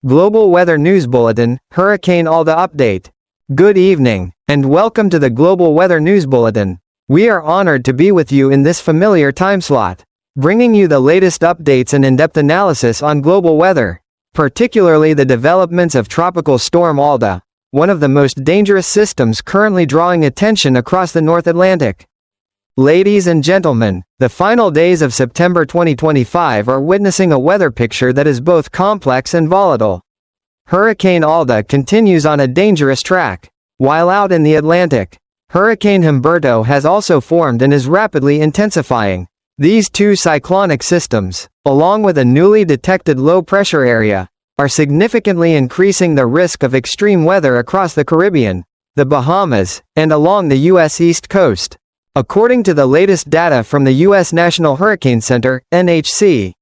Global Weather News Bulletin, Hurricane Alda Update. Good evening, and welcome to the Global Weather News Bulletin. We are honored to be with you in this familiar time slot, bringing you the latest updates and in-depth analysis on global weather, particularly the developments of Tropical Storm Alda, one of the most dangerous systems currently drawing attention across the North Atlantic. Ladies and gentlemen, the final days of September 2025 are witnessing a weather picture that is both complex and volatile. Hurricane Alda continues on a dangerous track. While out in the Atlantic, Hurricane Humberto has also formed and is rapidly intensifying. These two cyclonic systems, along with a newly detected low-pressure area, are significantly increasing the risk of extreme weather across the Caribbean, the Bahamas, and along the U.S. East Coast. According to the latest data from the U.S. National Hurricane Center, NHC,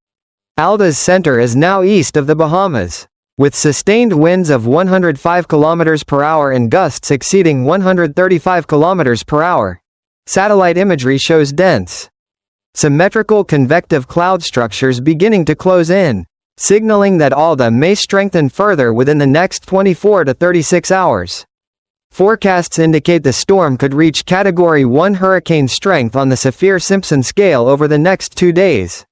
Alda's center is now east of the Bahamas, with sustained winds of 105 km per hour and gusts exceeding 135 km per hour. Satellite imagery shows dense, symmetrical convective cloud structures beginning to close in, signaling that Alda may strengthen further within the next 24 to 36 hours. Forecasts indicate the storm could reach Category 1 hurricane strength on the Saffir-Simpson scale over the next 2 days.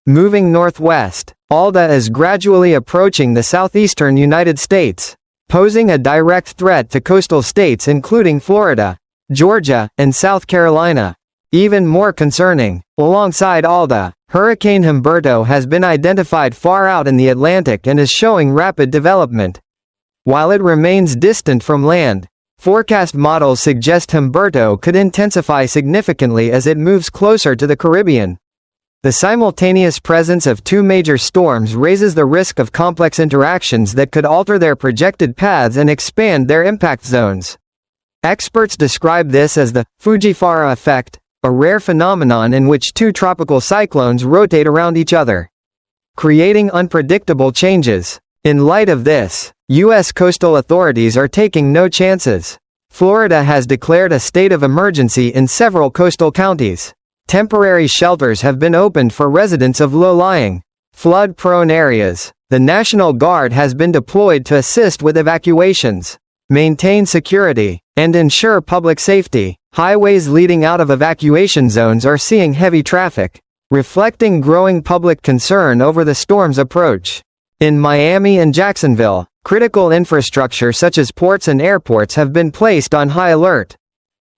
Moving northwest, Alda is gradually approaching the southeastern United States, posing a direct threat to coastal states including Florida, Georgia, and South Carolina. Even more concerning, alongside Alda, Hurricane Humberto has been identified far out in the Atlantic and is showing rapid development. While it remains distant from land, forecast models suggest Humberto could intensify significantly as it moves closer to the Caribbean. The simultaneous presence of two major storms raises the risk of complex interactions that could alter their projected paths and expand their impact zones. Experts describe this as the Fujiwara effect, a rare phenomenon in which two tropical cyclones rotate around each other, creating unpredictable changes. In light of this, U.S. coastal authorities are taking no chances. Florida has declared a state of emergency in several coastal counties. Temporary shelters have been opened for residents of low-lying, flood-prone areas. The National Guard has been deployed to assist with evacuations, maintain security, and ensure public safety. Highways leading out of evacuation zones are seeing heavy traffic, reflecting growing public concern over the storm's approach. In Miami and Jacksonville, critical infrastructure such as ports and airports have been placed on high alert.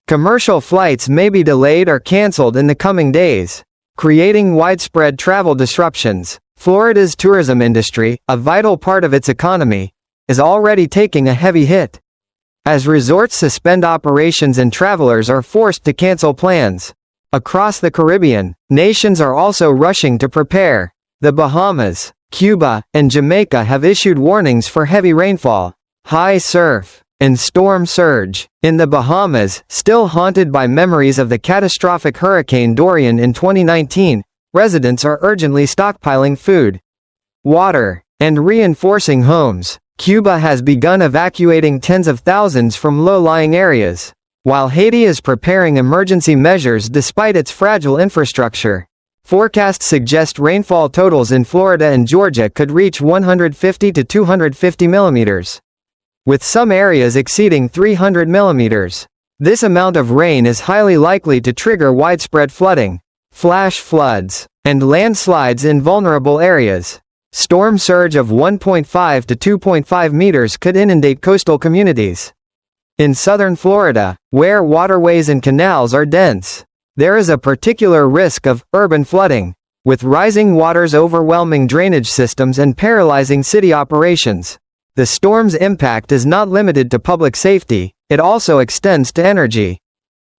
Commercial flights may be delayed or canceled in the coming days, creating widespread travel disruptions. Florida's tourism industry, a vital part of its economy, is already taking a heavy hit, as resorts suspend operations and travelers are forced to cancel plans. Across the Caribbean, nations are also rushing to prepare. The Bahamas, Cuba, and Jamaica have issued warnings for heavy rainfall, high surf, and storm surge. In the Bahamas, still haunted by memories of the catastrophic Hurricane Dorian in 2019, residents are urgently stockpiling food, water, and reinforcing homes. Cuba has begun evacuating tens of thousands from low-lying areas, while Haiti is preparing emergency measures despite its fragile infrastructure. Forecasts suggest rainfall totals in Florida and Georgia could reach 150 to 250 millimeters, with some areas exceeding 300 millimeters. This amount of rain is highly likely to trigger widespread flooding, flash floods, and landslides in vulnerable areas. Storm surge of 1.5 to 2.5 meters could inundate coastal communities. In southern Florida, where waterways and canals are dense, there is a particular risk of urban flooding, with rising waters overwhelming drainage systems and paralyzing city operations. The storm's impact is not limited to public safety, it also extends to energy.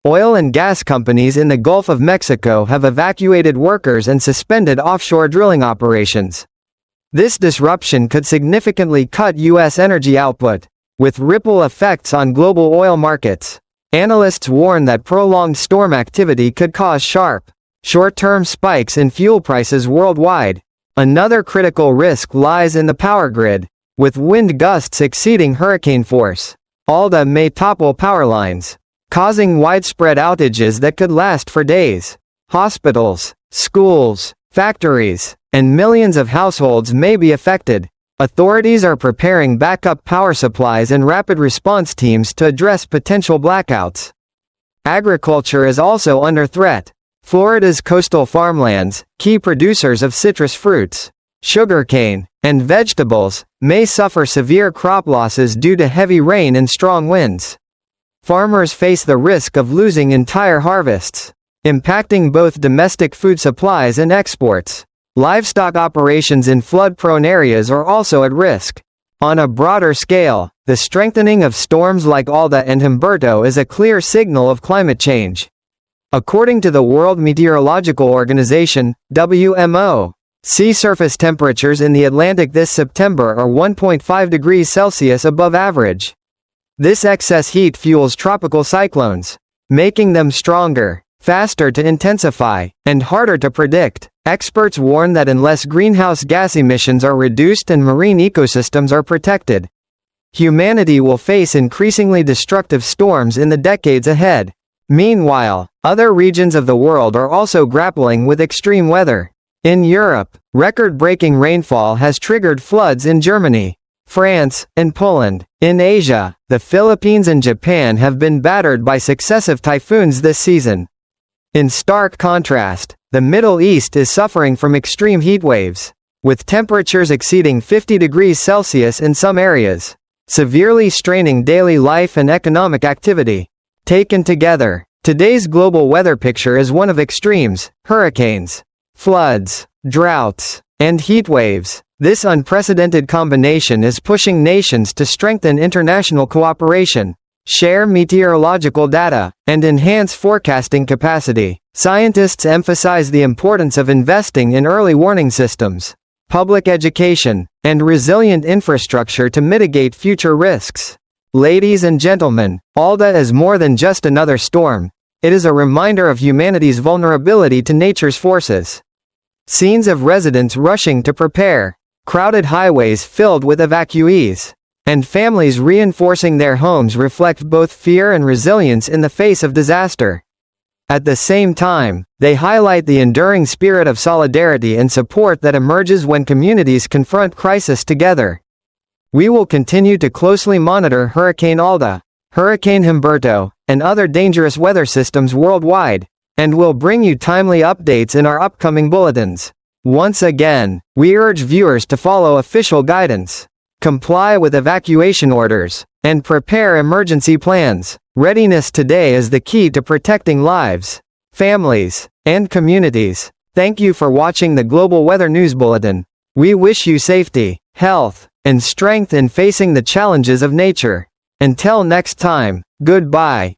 Oil and gas companies in the Gulf of Mexico have evacuated workers and suspended offshore drilling operations. This disruption could significantly cut U.S. energy output, with ripple effects on global oil markets. Analysts warn that prolonged storm activity could cause sharp, short-term spikes in fuel prices worldwide. Another critical risk lies in the power grid, with wind gusts exceeding hurricane force. Alda may topple power lines, causing widespread outages that could last for days. Hospitals, schools, factories, and millions of households may be affected. Authorities are preparing backup power supplies and rapid response teams to address potential blackouts. Agriculture is also under threat. Florida's coastal farmlands, key producers of citrus fruits, sugarcane, and vegetables, may suffer severe crop losses due to heavy rain and strong winds. Farmers face the risk of losing entire harvests, impacting both domestic food supplies and exports. Livestock operations in flood-prone areas are also at risk. On a broader scale, the strengthening of storms like Alda and Humberto is a clear signal of climate change. According to the World Meteorological Organization, WMO, sea surface temperatures in the Atlantic this September are 1.5 degrees Celsius above average. This excess heat fuels tropical cyclones, making them stronger, faster to intensify, and harder to predict. Experts warn that unless greenhouse gas emissions are reduced and marine ecosystems are protected, humanity will face increasingly destructive storms in the decades ahead. Meanwhile, other regions of the world are also grappling with extreme weather. In Europe, record-breaking rainfall has triggered floods in Germany, France, and Poland. In Asia, the Philippines and Japan have been battered by successive typhoons this season. In stark contrast, the Middle East is suffering from extreme heat waves, with temperatures exceeding 50 degrees Celsius in some areas, severely straining daily life and economic activity. Taken together, today's global weather picture is one of extremes: hurricanes, floods, droughts, and heat waves. This unprecedented combination is pushing nations to strengthen international cooperation, share meteorological data, and enhance forecasting capacity. Scientists emphasize the importance of investing in early warning systems, public education, and resilient infrastructure to mitigate future risks. Ladies and gentlemen, Alda is more than just another storm. It is a reminder of humanity's vulnerability to nature's forces. Scenes of residents rushing to prepare, crowded highways filled with evacuees, and families reinforcing their homes reflect both fear and resilience in the face of disaster. At the same time, they highlight the enduring spirit of solidarity and support that emerges when communities confront crisis together. We will continue to closely monitor Hurricane Alda, Hurricane Humberto, and other dangerous weather systems worldwide, and will bring you timely updates in our upcoming bulletins. Once again, we urge viewers to follow official guidance, comply with evacuation orders, and prepare emergency plans. Readiness today is the key to protecting lives, families, and communities. Thank you for watching the Global Weather News Bulletin. We wish you safety, health, and strength in facing the challenges of nature. Until next time, goodbye.